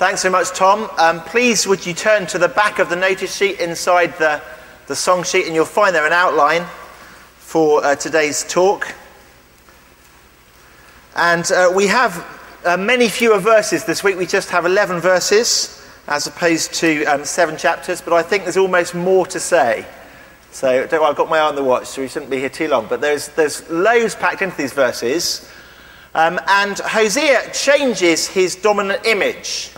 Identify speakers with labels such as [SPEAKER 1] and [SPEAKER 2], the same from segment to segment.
[SPEAKER 1] Thanks so much, Tom. Please, would you turn to the back of the notice sheet inside the song sheet, and you'll find there an outline for today's talk. And we have many fewer verses this week. We just have 11 verses as opposed to 7 chapters, but I think there's almost more to say. So don't worry, I've got my eye on the watch, so we shouldn't be here too long. But there's loads packed into these verses. And Hosea changes his dominant image.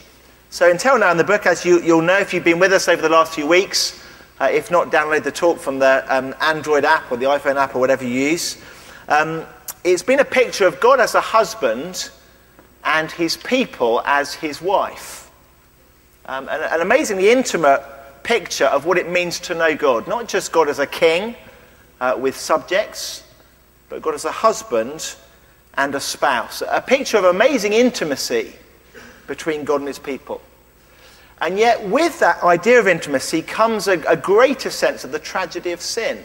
[SPEAKER 1] So until now in the book, as you'll know if you've been with us over the last few weeks, if not, download the talk from the Android app or the iPhone app or whatever you use. It's been a picture of God as a husband and his people as his wife. An amazingly intimate picture of what it means to know God. Not just God as a king with subjects, but God as a husband and a spouse. A picture of amazing intimacy between God and his people. And yet with that idea of intimacy comes a greater sense of the tragedy of sin.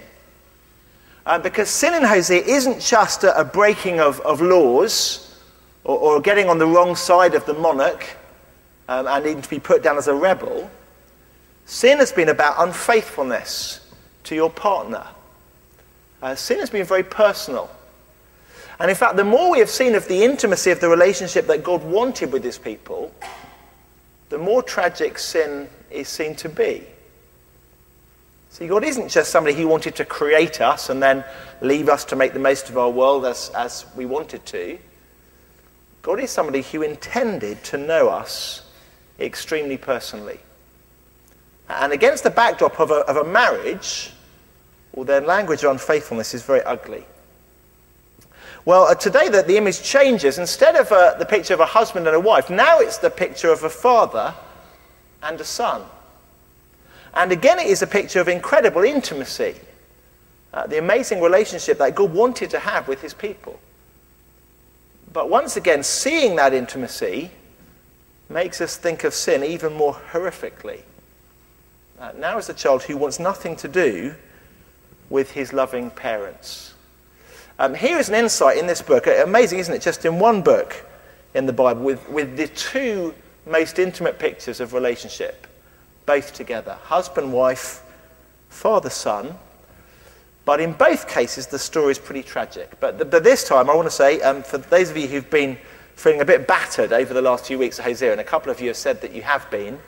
[SPEAKER 1] Because sin in Hosea isn't just a breaking of laws or getting on the wrong side of the monarch and needing to be put down as a rebel. Sin has been about unfaithfulness to your partner. Sin has been very personal. And in fact, the more we have seen of the intimacy of the relationship that God wanted with his people, the more tragic sin is seen to be. See, God isn't just somebody who wanted to create us and then leave us to make the most of our world as we wanted to. God is somebody who intended to know us extremely personally. And against the backdrop of a marriage, well, their language of unfaithfulness is very ugly. Well, today the image changes. Instead of the picture of a husband and a wife, now it's the picture of a father and a son. And again, it is a picture of incredible intimacy, the amazing relationship that God wanted to have with his people. But once again, seeing that intimacy makes us think of sin even more horrifically. Now is a child who wants nothing to do with his loving parents. Here is an insight in this book. Amazing, isn't it? Just in one book in the Bible with the two most intimate pictures of relationship, both together. Husband, wife, father, son. But in both cases, the story is pretty tragic. But this time, I want to say, for those of you who've been feeling a bit battered over the last few weeks at Hosea, and a couple of you have said that you have been,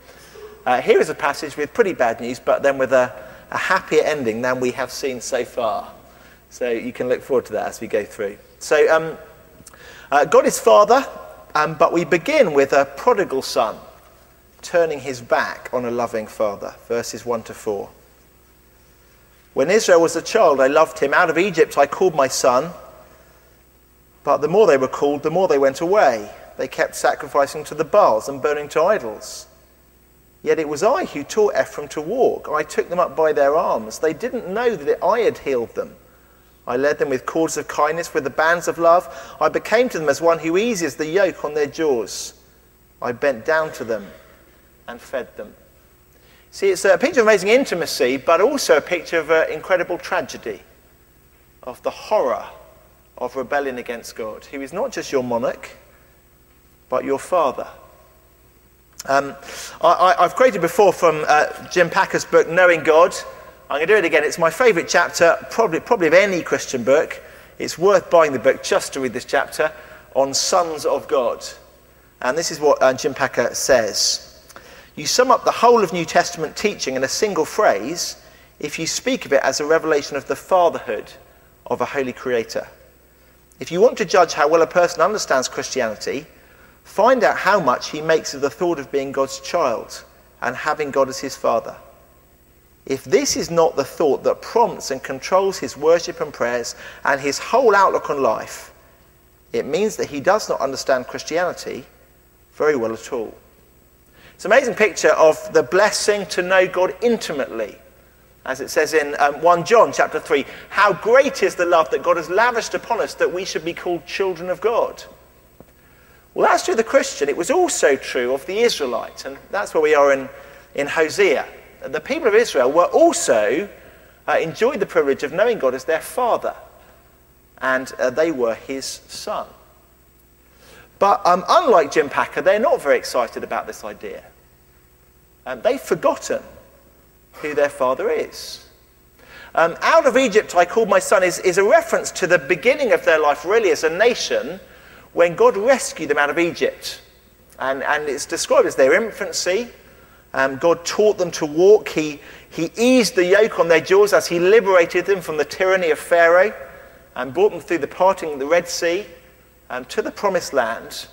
[SPEAKER 1] here is a passage with pretty bad news, but then with a happier ending than we have seen so far. So you can look forward to that as we go through. So God is Father, but we begin with a prodigal son turning his back on a loving father. Verses 1 to 4. When Israel was a child, I loved him. Out of Egypt I called my son. But the more they were called, the more they went away. They kept sacrificing to the Baals and burning to idols. Yet it was I who taught Ephraim to walk. I took them up by their arms. They didn't know that I had healed them. I led them with cords of kindness, with the bands of love. I became to them as one who eases the yoke on their jaws. I bent down to them and fed them. See, it's a picture of amazing intimacy, but also a picture of incredible tragedy, of the horror of rebellion against God, who is not just your monarch, but your father. I've quoted before from Jim Packer's book, Knowing God. I'm going to do it again. It's my favourite chapter, probably of any Christian book. It's worth buying the book just to read this chapter on sons of God. And this is what Jim Packer says. You sum up the whole of New Testament teaching in a single phrase if you speak of it as a revelation of the fatherhood of a holy creator. If you want to judge how well a person understands Christianity, find out how much he makes of the thought of being God's child and having God as his father. If this is not the thought that prompts and controls his worship and prayers and his whole outlook on life, it means that he does not understand Christianity very well at all. It's an amazing picture of the blessing to know God intimately. As it says in 1 John chapter 3, how great is the love that God has lavished upon us that we should be called children of God. Well, that's true of the Christian. It was also true of the Israelites, and that's where we are in Hosea. The people of Israel were also enjoyed the privilege of knowing God as their father, and they were his son. But unlike Jim Packer, they're not very excited about this idea. They've forgotten who their father is. Out of Egypt I called my son is a reference to the beginning of their life, really, as a nation, when God rescued them out of Egypt. And it's described as their infancy. God taught them to walk. He eased the yoke on their jaws as he liberated them from the tyranny of Pharaoh and brought them through the parting of the Red Sea to the promised land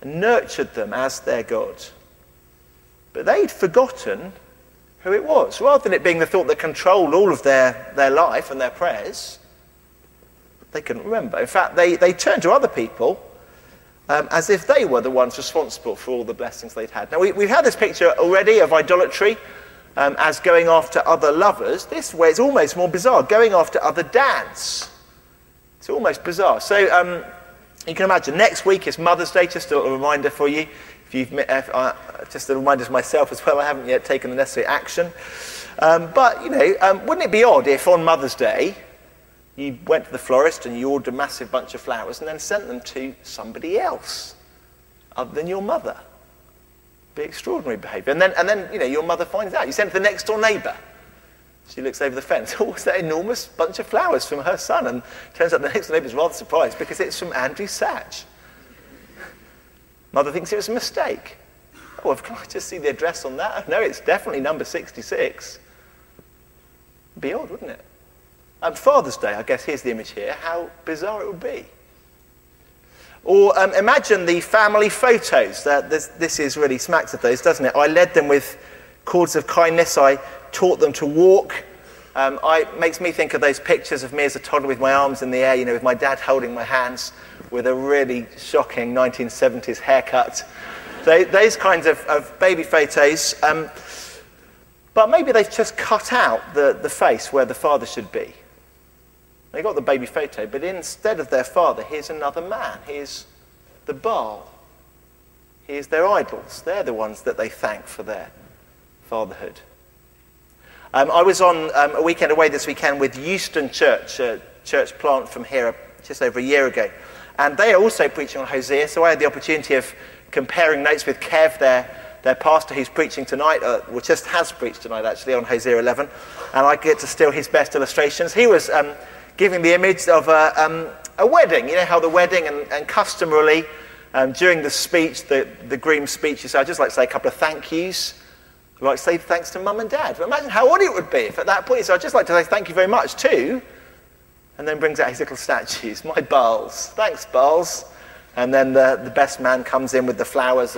[SPEAKER 1] and nurtured them as their God. But they'd forgotten who it was. Rather than it being the thought that controlled all of their life and their prayers, they couldn't remember. In fact, they turned to other people as if they were the ones responsible for all the blessings they'd had. Now, we've had this picture already of idolatry as going after other lovers. This way it's almost more bizarre, going after other dads. It's almost bizarre. So you can imagine, next week is Mother's Day, just a little reminder for you. Just a reminder to myself as well, I haven't yet taken the necessary action. But, wouldn't it be odd if on Mother's Day you went to the florist and you ordered a massive bunch of flowers and then sent them to somebody else other than your mother? Be extraordinary behaviour. And then your mother finds out. You send it to the next door neighbour. She looks over the fence. Oh, what's that enormous bunch of flowers from her son? And turns out the next door neighbour's rather surprised because it's from Andrew Sach. Mother thinks it was a mistake. Oh, can I just see the address on that? No, it's definitely number 66. It'd be odd, wouldn't it? Father's Day, I guess here's the image here, how bizarre it would be. Or imagine the family photos. This is really smacks of those, doesn't it? I led them with cords of kindness. I taught them to walk. It makes me think of those pictures of me as a toddler with my arms in the air, with my dad holding my hands with a really shocking 1970s haircut. Those kinds of baby photos. But maybe they've just cut out the face where the father should be. They got the baby photo, but instead of their father, here's another man. Here's the Baal. Here's their idols. They're the ones that they thank for their fatherhood. I was on a weekend away this weekend with Euston Church, a church plant from here just over a year ago. And they are also preaching on Hosea, so I had the opportunity of comparing notes with Kev, their pastor who's preaching tonight, or just has preached tonight actually, on Hosea 11. And I get to steal his best illustrations. He was giving the image of a wedding. You know how the wedding, and customarily during the speech, the groom's speech, you say, I'd just like to say a couple of thank yous. I'd like to say thanks to mum and dad. But imagine how odd it would be if at that point he said, I'd just like to say thank you very much too, and then brings out his little statues. My Baals. Thanks, Baals. And then the best man comes in with the flowers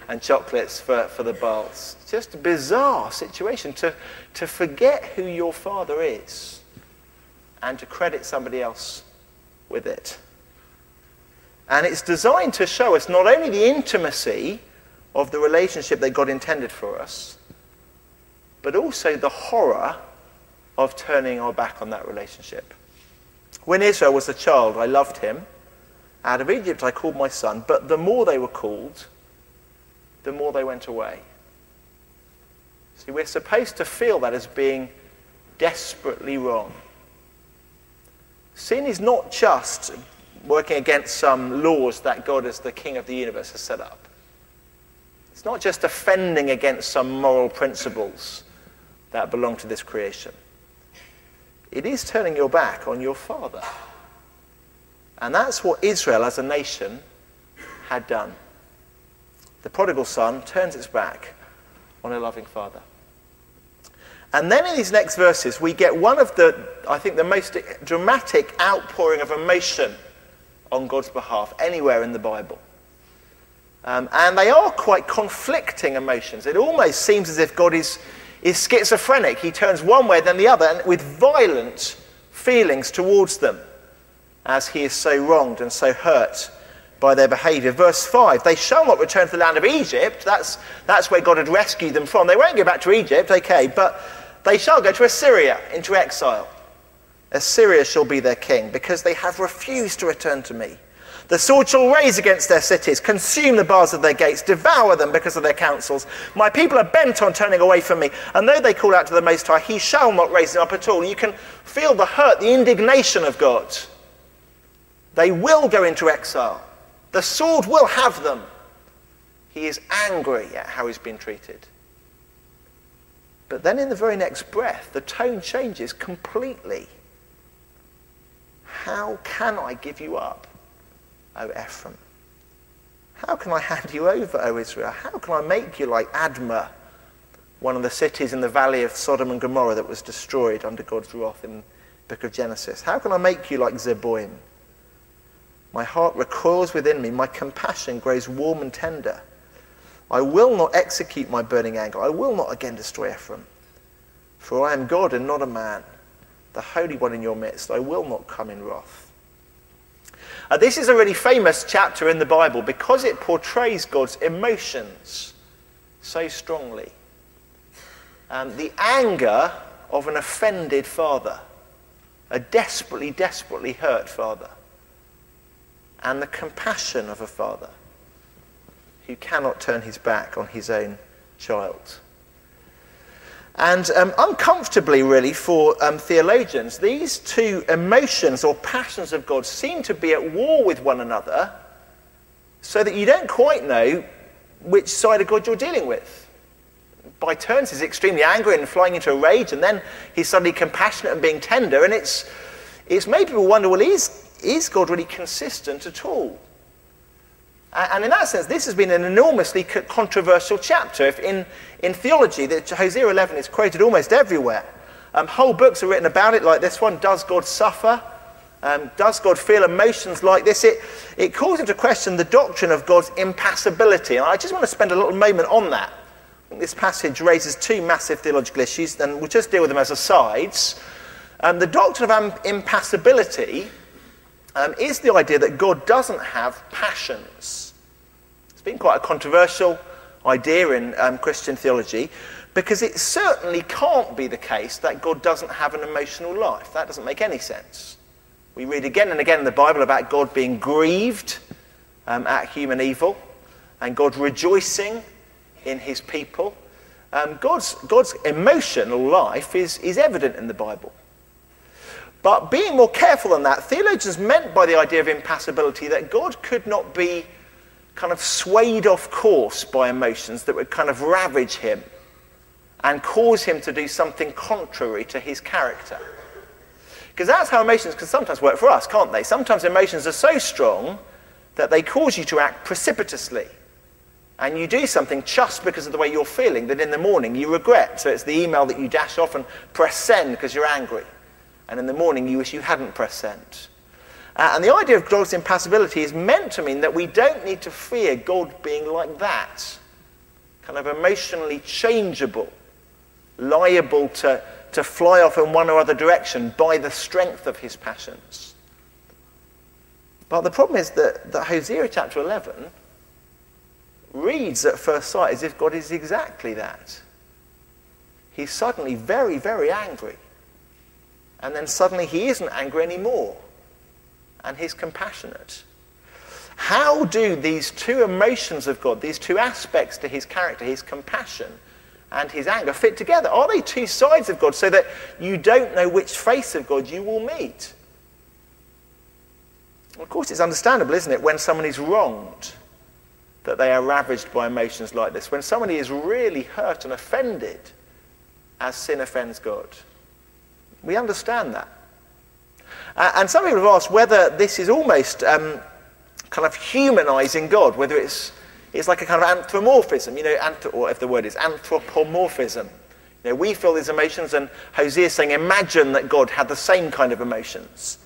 [SPEAKER 1] and chocolates for the Baals. It's just a bizarre situation to forget who your father is and to credit somebody else with it. And it's designed to show us not only the intimacy of the relationship that God intended for us, but also the horror of turning our back on that relationship. When Israel was a child, I loved him. Out of Egypt I called my son, but the more they were called, the more they went away. See, we're supposed to feel that as being desperately wrong. Sin is not just working against some laws that God as the King of the universe has set up. It's not just offending against some moral principles that belong to this creation. It is turning your back on your father. And that's what Israel as a nation had done. The prodigal son turns its back on a loving father. And then in these next verses, we get one of the most dramatic outpouring of emotion on God's behalf anywhere in the Bible. And they are quite conflicting emotions. It almost seems as if God is schizophrenic. He turns one way then the other, and with violent feelings towards them, as he is so wronged and so hurt by their behaviour. Verse 5, they shall not return to the land of Egypt. That's where God had rescued them from. They won't go back to Egypt, okay, but they shall go to Assyria, into exile. Assyria shall be their king, because they have refused to return to me. The sword shall raise against their cities, consume the bars of their gates, devour them because of their counsels. My people are bent on turning away from me, and though they call out to the Most High, he shall not raise them up at all. You can feel the hurt, the indignation of God. They will go into exile. The sword will have them. He is angry at how he's been treated. But then in the very next breath, the tone changes completely. How can I give you up, O Ephraim? How can I hand you over, O Israel? How can I make you like Admah, one of the cities in the valley of Sodom and Gomorrah that was destroyed under God's wrath in the book of Genesis? How can I make you like Zeboim? My heart recoils within me. My compassion grows warm and tender. I will not execute my burning anger. I will not again destroy Ephraim. For I am God and not a man, the Holy One in your midst. I will not come in wrath. This is a really famous chapter in the Bible because it portrays God's emotions so strongly. The anger of an offended father, a desperately, desperately hurt father, and the compassion of a father who cannot turn his back on his own child. And uncomfortably, really, for theologians, these two emotions or passions of God seem to be at war with one another so that you don't quite know which side of God you're dealing with. By turns, he's extremely angry and flying into a rage, and then he's suddenly compassionate and being tender, and it's made people wonder, well, is God really consistent at all? And in that sense, this has been an enormously controversial chapter. If in theology, Hosea 11 is quoted almost everywhere. Whole books are written about it, like this one, Does God Suffer? Does God feel emotions like this? It calls into question the doctrine of God's impassibility. And I just want to spend a little moment on that. I think this passage raises two massive theological issues, and we'll just deal with them as asides. The doctrine of impassibility is the idea that God doesn't have passions. It's been quite a controversial idea in Christian theology because it certainly can't be the case that God doesn't have an emotional life. That doesn't make any sense. We read again and again in the Bible about God being grieved at human evil and God rejoicing in his people. God's emotional life is evident in the Bible. But being more careful than that, theologians meant by the idea of impassibility that God could not be kind of swayed off course by emotions that would kind of ravage him and cause him to do something contrary to his character. Because that's how emotions can sometimes work for us, can't they? Sometimes emotions are so strong that they cause you to act precipitously. And you do something just because of the way you're feeling that in the morning you regret. So it's the email that you dash off and press send because you're angry. And in the morning you wish you hadn't pressed send. And the idea of God's impassibility is meant to mean that we don't need to fear God being like that. Kind of emotionally changeable, liable to fly off in one or other direction by the strength of his passions. But the problem is that Hosea chapter 11 reads at first sight as if God is exactly that. He's suddenly very, very angry. And then suddenly he isn't angry anymore. And he's compassionate. How do these two emotions of God, these two aspects to his character, his compassion and his anger, fit together? Are they two sides of God so that you don't know which face of God you will meet? Of course, it's understandable, isn't it, when someone is wronged, that they are ravaged by emotions like this. When somebody is really hurt and offended as sin offends God. We understand that. And some people have asked whether this is almost kind of humanizing God, whether it's like a kind of anthropomorphism, or if the word is anthropomorphism. We feel these emotions, and Hosea is saying, imagine that God had the same kind of emotions.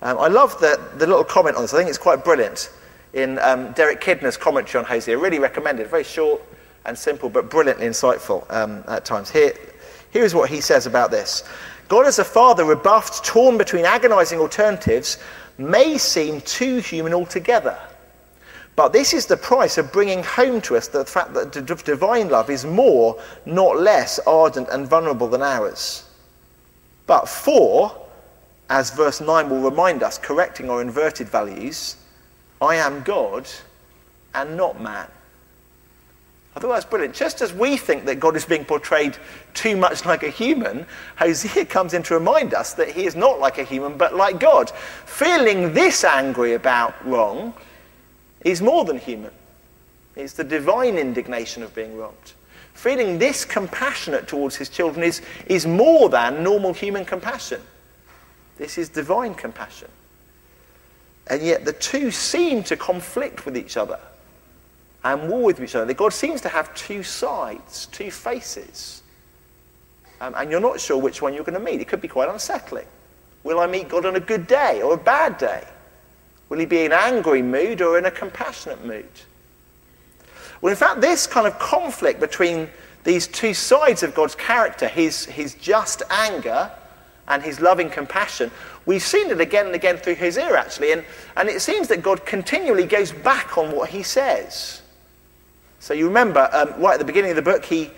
[SPEAKER 1] I love the little comment on this. I think it's quite brilliant. In Derek Kidner's commentary on Hosea, really recommended, very short and simple, but brilliantly insightful at times. Here's what he says about this. God as a father rebuffed, torn between agonizing alternatives, may seem too human altogether. But this is the price of bringing home to us the fact that divine love is more, not less, ardent and vulnerable than ours. But for, as verse 9 will remind us, correcting our inverted values, I am God and not man. I thought that's brilliant. Just as we think that God is being portrayed too much like a human, Hosea comes in to remind us that he is not like a human, but like God. Feeling this angry about wrong is more than human. It's the divine indignation of being wronged. Feeling this compassionate towards his children is more than normal human compassion. This is divine compassion. And yet the two seem to conflict with each other and war with each other. God seems to have two sides, two faces. And you're not sure which one you're going to meet. It could be quite unsettling. Will I meet God on a good day or a bad day? Will he be in an angry mood or in a compassionate mood? Well, in fact, this kind of conflict between these two sides of God's character, his just anger and his loving compassion, we've seen it again and again through Hosea, actually. And it seems that God continually goes back on what he says. So you remember, right at the beginning of the book, he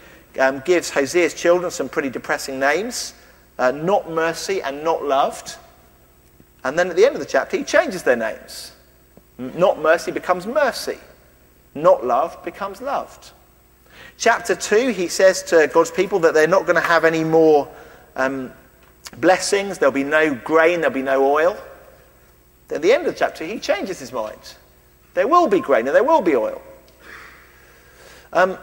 [SPEAKER 1] gives Hosea's children some pretty depressing names. Not mercy and not loved. And then at the end of the chapter, he changes their names. Not mercy becomes mercy. Not loved becomes loved. Chapter 2, he says to God's people that they're not going to have any more blessings. There'll be no grain, there'll be no oil. At the end of the chapter, he changes his mind. There will be grain and there will be oil.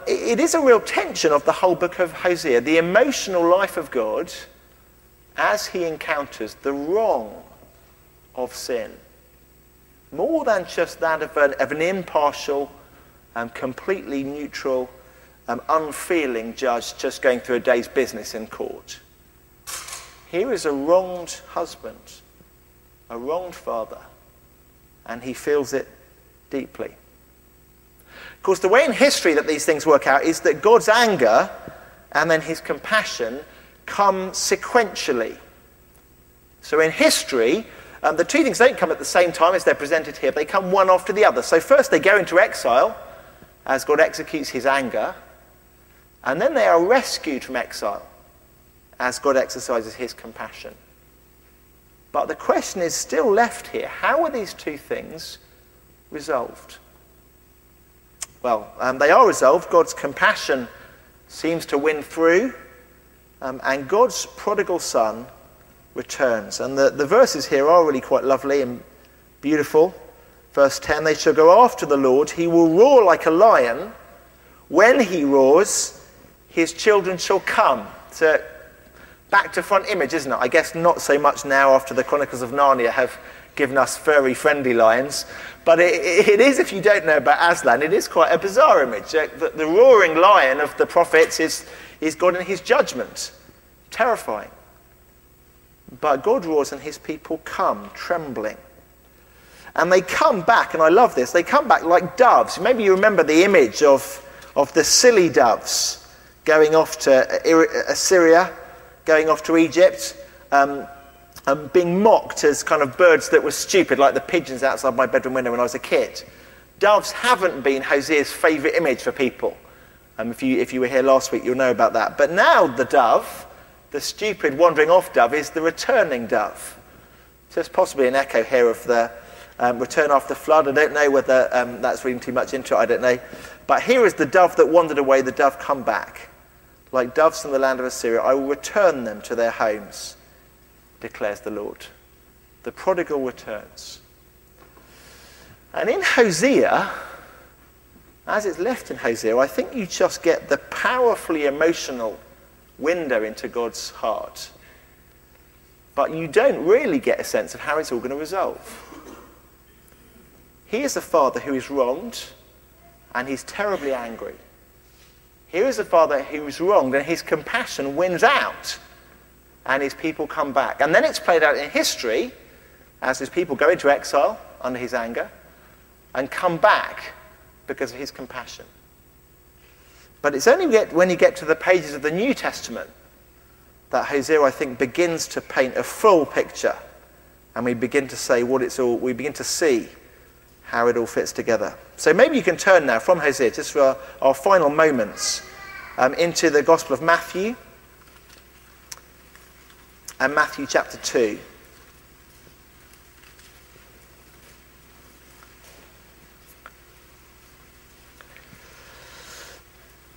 [SPEAKER 1] It is a real tension of the whole book of Hosea, the emotional life of God as he encounters the wrong of sin. More than just that of an impartial, completely neutral, unfeeling judge just going through a day's business in court. Here is a wronged husband, a wronged father, and he feels it deeply. Of course, the way in history that these things work out is that God's anger and then his compassion come sequentially. So in history, the two things don't come at the same time as they're presented here. They come one after the other. So first they go into exile as God executes his anger, and then they are rescued from exile as God exercises his compassion. But the question is still left here. How are these two things resolved? Well, they are resolved. God's compassion seems to win through, and God's prodigal son returns. And the verses here are really quite lovely and beautiful. Verse 10, they shall go after the Lord. He will roar like a lion. When he roars, his children shall come. So back to front image, isn't it? I guess not so much now after the Chronicles of Narnia have given us furry-friendly lions. But it is, if you don't know about Aslan, it is quite a bizarre image. The roaring lion of the prophets is God in his judgment. Terrifying. But God roars and his people come, trembling. And they come back, and I love this, they come back like doves. Maybe you remember the image of the silly doves going off to Assyria, going off to Egypt, being mocked as kind of birds that were stupid, like the pigeons outside my bedroom window when I was a kid. Doves haven't been Hosea's favourite image for people. If you were here last week, you'll know about that. But now the dove, the stupid wandering off dove, is the returning dove. So it's possibly an echo here of the return after the flood. I don't know whether that's reading too much into it, I don't know. But here is the dove that wandered away, the dove come back. Like doves from the land of Assyria, I will return them to their homes, declares the Lord. The prodigal returns. And in Hosea, as it's left in Hosea, I think you just get the powerfully emotional window into God's heart. But you don't really get a sense of how it's all going to resolve. He is a father who is wronged, and he's terribly angry. Here is a father who is wronged, and his compassion wins out, and his people come back. And then it's played out in history as his people go into exile under his anger and come back because of his compassion. But it's only when you get to the pages of the New Testament that Hosea, I think, begins to paint a full picture, and we begin to say we begin to see how it all fits together. So maybe you can turn now from Hosea, just for our final moments, into the Gospel of Matthew, and Matthew chapter 2.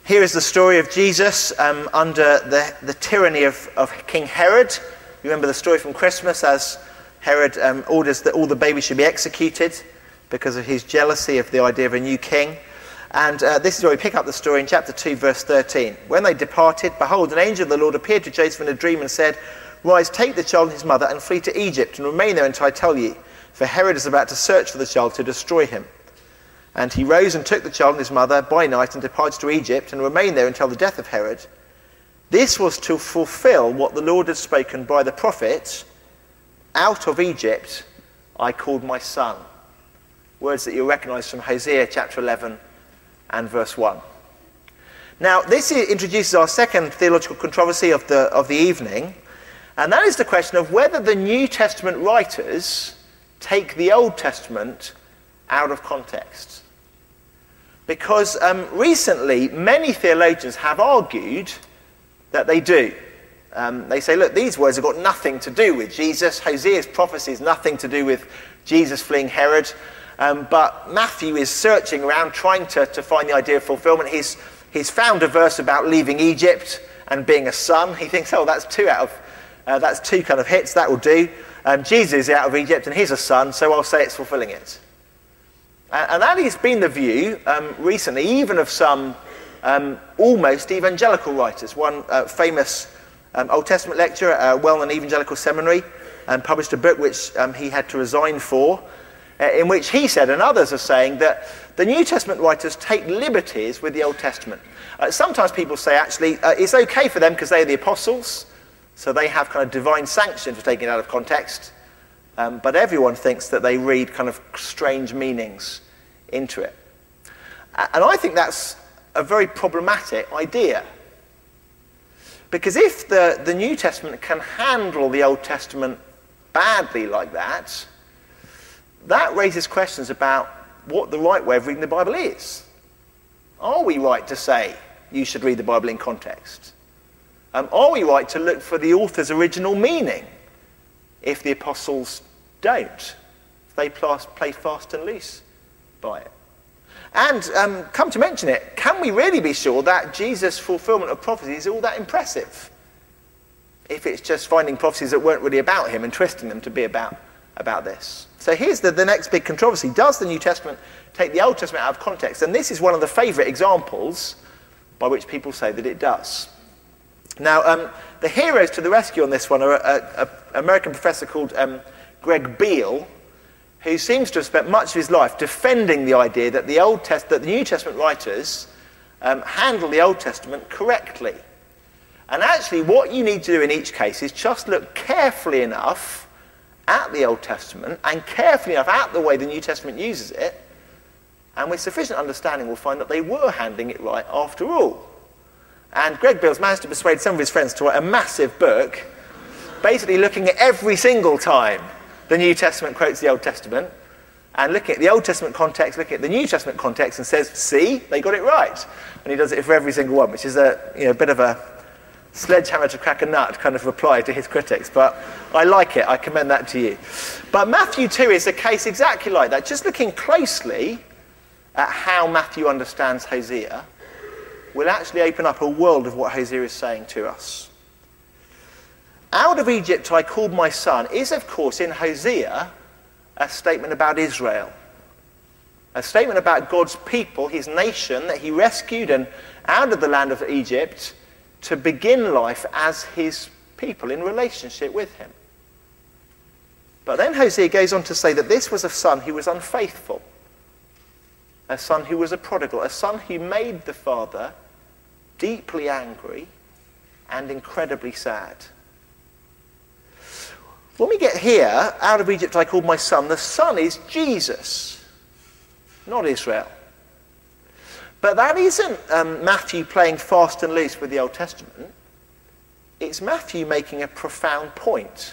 [SPEAKER 1] Here is the story of Jesus under the tyranny of King Herod. You remember the story from Christmas as Herod orders that all the babies should be executed. because of his jealousy of the idea of a new king. And this is where we pick up the story in chapter 2, verse 13. When they departed, behold, an angel of the Lord appeared to Joseph in a dream and said, "Rise, take the child and his mother and flee to Egypt and remain there until I tell you, for Herod is about to search for the child to destroy him." And he rose and took the child and his mother by night and departed to Egypt and remained there until the death of Herod. This was to fulfill what the Lord had spoken by the prophet, "Out of Egypt I called my son." Words that you'll recognize from Hosea chapter 11 and verse 1. Now, this introduces our second theological controversy of the evening, and that is the question of whether the New Testament writers take the Old Testament out of context. Because recently, many theologians have argued that they do. They say, look, these words have got nothing to do with Jesus. Hosea's prophecy is nothing to do with Jesus fleeing Herod. But Matthew is searching around, trying to find the idea of fulfillment. He's found a verse about leaving Egypt and being a son. He thinks, oh, that's two kind of hits, that will do. Jesus is out of Egypt and he's a son, so I'll say it's fulfilling it. And that has been the view recently, even of some almost evangelical writers. One famous Old Testament lecturer at a well-known evangelical seminary published a book which he had to resign for, in which he said, and others are saying, that the New Testament writers take liberties with the Old Testament. Sometimes people say, actually, it's okay for them because they are the apostles, so they have kind of divine sanction for taking it out of context. But everyone thinks that they read kind of strange meanings into it. And I think that's a very problematic idea. Because if the New Testament can handle the Old Testament badly like that, that raises questions about what the right way of reading the Bible is. Are we right to say you should read the Bible in context? Are we right to look for the author's original meaning if the apostles don't? If they play fast and loose by it? And come to mention it, can we really be sure that Jesus' fulfillment of prophecy is all that impressive? If it's just finding prophecies that weren't really about him and twisting them to be about this. So here's the next big controversy. Does the New Testament take the Old Testament out of context? And this is one of the favourite examples by which people say that it does. Now, the heroes to the rescue on this one are an American professor called Greg Beale, who seems to have spent much of his life defending the idea that the New Testament writers handle the Old Testament correctly. And actually, what you need to do in each case is just look carefully enough at the Old Testament and carefully enough at the way the New Testament uses it, and with sufficient understanding we'll find that they were handling it right after all. And Greg Beale's managed to persuade some of his friends to write a massive book basically looking at every single time the New Testament quotes the Old Testament and looking at the Old Testament context, looking at the New Testament context, and says, see, they got it right. And he does it for every single one, which is a bit of a sledgehammer to crack a nut kind of reply to his critics, but I like it. I commend that to you. But Matthew 2 is a case exactly like that. Just looking closely at how Matthew understands Hosea will actually open up a world of what Hosea is saying to us. Out of Egypt I called my son is, of course, in Hosea, a statement about Israel. A statement about God's people, his nation, that he rescued and out of the land of Egypt to begin life as his people in relationship with him. But then Hosea goes on to say that this was a son who was unfaithful, a son who was a prodigal, a son who made the father deeply angry and incredibly sad. When we get here, out of Egypt I called my son, the son is Jesus, not Israel. But that isn't Matthew playing fast and loose with the Old Testament. It's Matthew making a profound point.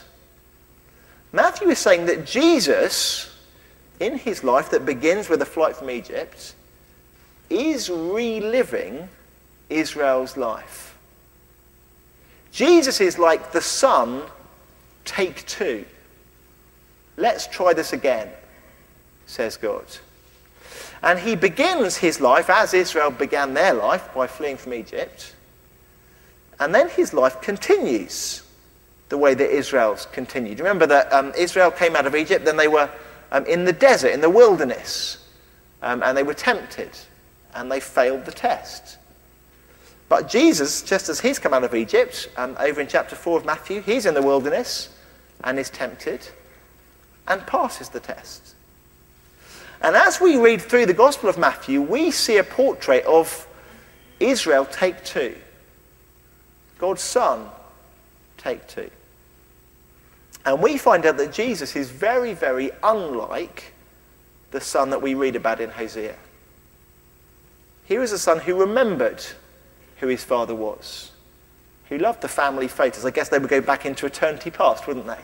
[SPEAKER 1] Matthew is saying that Jesus, in his life that begins with the flight from Egypt, is reliving Israel's life. Jesus is like the son, take two. Let's try this again, says God. And he begins his life as Israel began their life by fleeing from Egypt. And then his life continues the way that Israel's continued. Remember that Israel came out of Egypt, then they were in the desert, in the wilderness, and they were tempted, and they failed the test. But Jesus, just as he's come out of Egypt, over in chapter 4 of Matthew, he's in the wilderness and is tempted and passes the test. And as we read through the Gospel of Matthew, we see a portrait of Israel take two. God's Son take two. And we find out that Jesus is very, very unlike the son that we read about in Hosea. He was a son who remembered who his father was, who loved the family photos. I guess they would go back into eternity past, wouldn't they?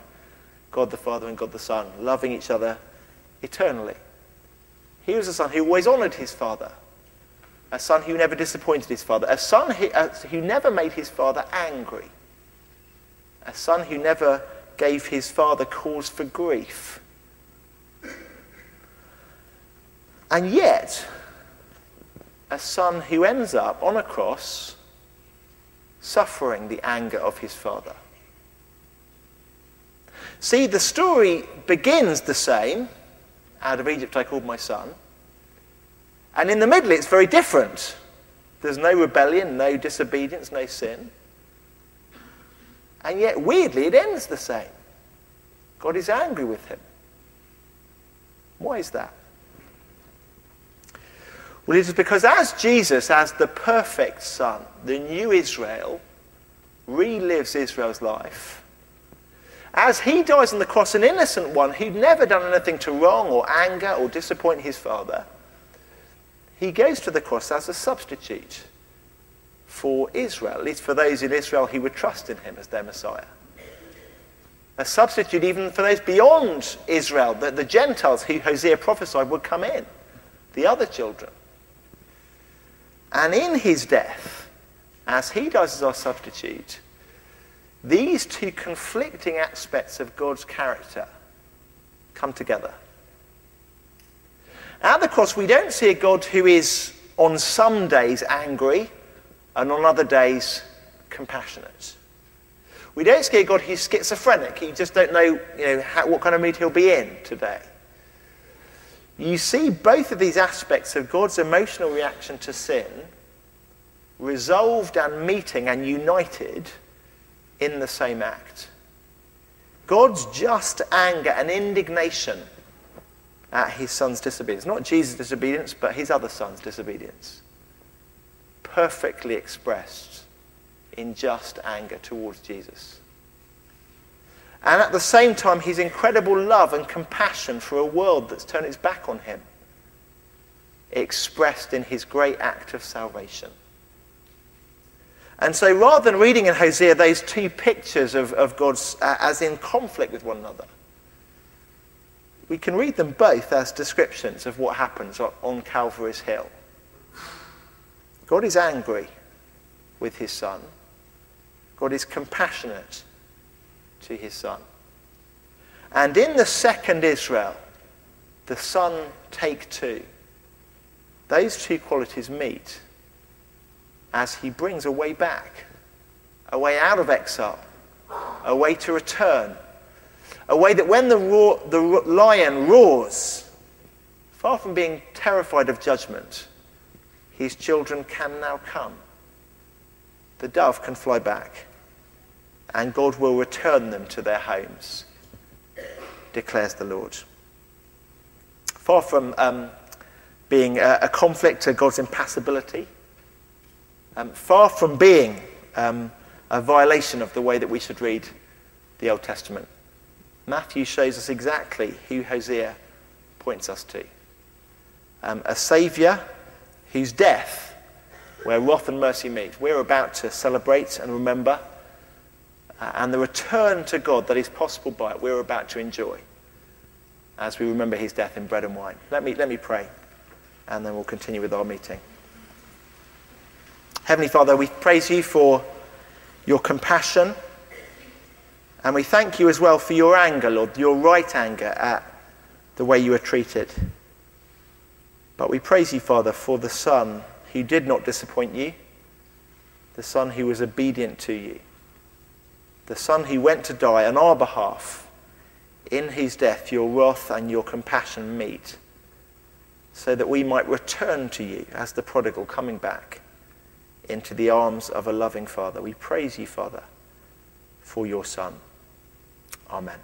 [SPEAKER 1] God the Father and God the Son, loving each other eternally. He was a son who always honoured his father, a son who never disappointed his father, a son who never made his father angry, a son who never gave his father cause for grief. And yet, a son who ends up on a cross suffering the anger of his father. See, the story begins the same. Out of Egypt I called my son. And in the middle it's very different. There's no rebellion, no disobedience, no sin. And yet, weirdly, it ends the same. God is angry with him. Why is that? Well, it is because as Jesus, as the perfect Son, the new Israel, relives Israel's life, as he dies on the cross, an innocent one who'd never done anything to wrong or anger or disappoint his father, he goes to the cross as a substitute for Israel, at least for those in Israel who would trust in him as their Messiah. A substitute even for those beyond Israel, the Gentiles who Hosea prophesied would come in, the other children. And in his death, as he dies as our substitute, these two conflicting aspects of God's character come together. At the cross, we don't see a God who is on some days angry and on other days compassionate. We don't see a God who's schizophrenic. You just don't know, what kind of mood he'll be in today. You see both of these aspects of God's emotional reaction to sin resolved and meeting and united in the same act. God's just anger and indignation at his son's disobedience. Not Jesus' disobedience, but his other son's disobedience. Perfectly expressed in just anger towards Jesus. And at the same time, his incredible love and compassion for a world that's turned its back on him, expressed in his great act of salvation. And so rather than reading in Hosea those two pictures of God's as in conflict with one another, we can read them both as descriptions of what happens on Calvary's Hill. God is angry with his son. God is compassionate to his son. And in the second Israel, the son take two. Those two qualities meet as he brings a way back, a way out of exile, a way to return, a way that when the lion roars, far from being terrified of judgment, his children can now come. The dove can fly back, and God will return them to their homes, declares the Lord. Far from being a conflict to God's impassibility, far from being a violation of the way that we should read the Old Testament, Matthew shows us exactly who Hosea points us to. A saviour whose death, where wrath and mercy meet, we're about to celebrate and remember, and the return to God that is possible by it, we're about to enjoy as we remember his death in bread and wine. Let me pray, and then we'll continue with our meeting. Heavenly Father, we praise you for your compassion, and we thank you as well for your anger, Lord, your right anger at the way you were treated. But we praise you, Father, for the Son who did not disappoint you, the Son who was obedient to you, the Son who went to die on our behalf in whose death your wrath and your compassion meet, so that we might return to you as the prodigal coming back into the arms of a loving Father. We praise you, Father, for your Son. Amen.